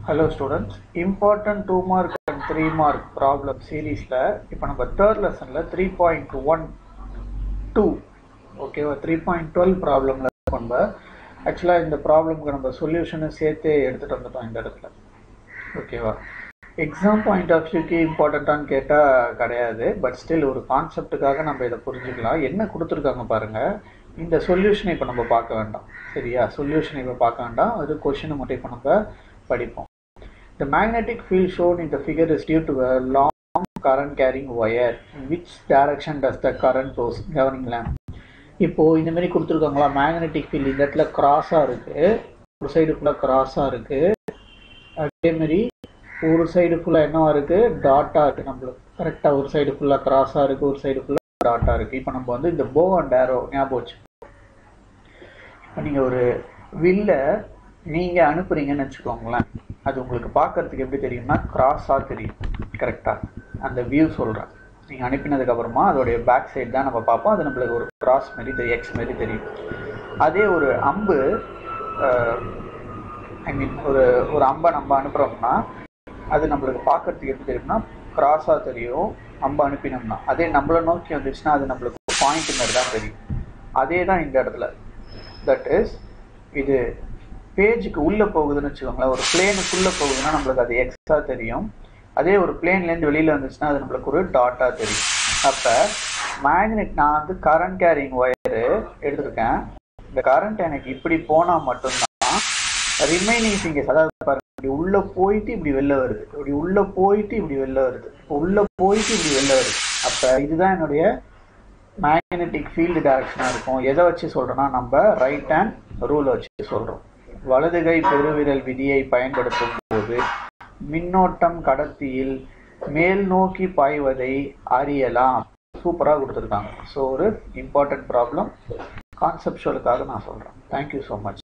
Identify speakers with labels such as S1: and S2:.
S1: Hello students, important 2 mark and 3 mark problem series la ipo நம்ம third lesson la 3.12 ஓகேவா 3.12 ப்ராப்ளம்ல நம்ம ஆக்சுவலா இந்த ப்ராப்ளம்க்கு நம்ம சொல்யூஷனை சேர்த்தே எடுத்துட்டு வந்துட்டோம் இந்த இடத்துல. ஓகேவா, எக்ஸாம் பாயிண்ட் ஆஃப் வியூக்கு இம்பார்ட்டண்ட்டான்னு கேட்டால் கிடையாது, பட் ஸ்டில் ஒரு கான்செப்டுக்காக நம்ம இதை புரிஞ்சுக்கலாம். என்ன கொடுத்துருக்காங்க பாருங்கள், இந்த சொல்யூஷனை இப்போ நம்ம பார்க்க வேண்டாம். சரியா, சொல்யூஷனை இப்போ பார்க்க வேண்டாம், அது கொஷினை மட்டும் இப்போ நம்ம படிப்போம். The magnetic field shown in the figure is due to a long current carrying wire. In which direction does the current flows? கவனிங்களேன், இப்போ இந்த மாதிரி கொடுத்துருக்காங்களா, மேக்னெட்டிக் ஃபீல்டு இந்த இடத்துல கிராஸாக இருக்குது, ஒரு சைடு ஃபுல்லாக கிராஸாக இருக்குது, அதேமாரி ஒரு சைடு ஃபுல்லாக என்னவா இருக்குது, டாட்டாக இருக்குது. நம்மளுக்கு கரெக்டாக ஒரு சைடு ஃபுல்லாக கிராஸாக இருக்குது, ஒரு சைடு ஃபுல்லாக டாட்டாக இருக்குது. இப்போ நம்ம வந்து இந்த போ அண்ட் ஏரோ ஞாபகம் வச்சு, இப்போ நீங்கள் ஒரு வில்லை நீங்கள் அனுப்புறீங்கன்னு வச்சுக்கோங்களேன், அது உங்களுக்கு பார்க்கறதுக்கு எப்படி தெரியும்னா கிராஸாக தெரியும். கரெக்டாக அந்த வியூ சொல்கிறேன், நீங்கள் அனுப்பினதுக்கப்புறமா அதோடைய பேக் சைடு தான் நம்ம பார்ப்போம், அது நம்மளுக்கு ஒரு கிராஸ் மாரி தெரியும், எக்ஸ் மாரி தெரியும். அதே ஒரு அம்பு, ஐ மீன் ஒரு அம்பை நம்ம அனுப்புகிறோம்னா அது நம்மளுக்கு பார்க்கறதுக்கு எப்படி தெரியும்னா கிராஸாக தெரியும் அம்பை அனுப்பினோம்னா. அதே நம்மளை நோக்கி வந்துச்சுன்னா அது நம்மளுக்கு பாயிண்ட் மாதிரி தான் தெரியும். அதே தான் இந்த இடத்துல, தட் இஸ் இது பேஜுக்கு உள்ளே போகுதுன்னு வச்சுக்கோங்களேன், ஒரு பிளேனுக்குள்ளே போகுதுன்னா நம்மளுக்கு அது எக்ஸாக தெரியும். அதே ஒரு பிளேன்லேருந்து வெளியில் வந்துச்சுன்னா அது நம்மளுக்கு ஒரு டாட்டாக தெரியும். அப்போ மேக்னெட், நான் வந்து கரண்ட் கேரிங் ஒயரு எடுத்திருக்கேன், இந்த கரண்ட் எனக்கு இப்படி போனால் மட்டும்தான் ரிமைனிங் ஃபிங்கர்ஸ், அதாவது பாருங்க, இப்படி உள்ளே போயிட்டு இப்படி வெளில வருது, இப்படி உள்ளே போயிட்டு இப்படி வெளில வருது, இப்போ உள்ளே போயிட்டு இப்படி வெளில வருது. அப்போ இதுதான் என்னுடைய மேக்னெட்டிக் ஃபீல்டு டைரக்ஷனாக இருக்கும். எதை வச்சு சொல்கிறோன்னா நம்ம ரைட் ஹேண்ட் ரூலை வச்சு சொல்கிறோம். வலதுகை பெருவிரல் விதியை பயன்படுத்தும் போது மின்னோட்டம் கடத்தியில் மேல் நோக்கி பாய்வதை அறியலாம். சூப்பராக கொடுத்துருக்காங்க. ஸோ ஒரு இம்பார்ட்டன்ட் ப்ராப்ளம், கான்செப்சுவலுக்காக நான் சொல்கிறேன். Thank you so much.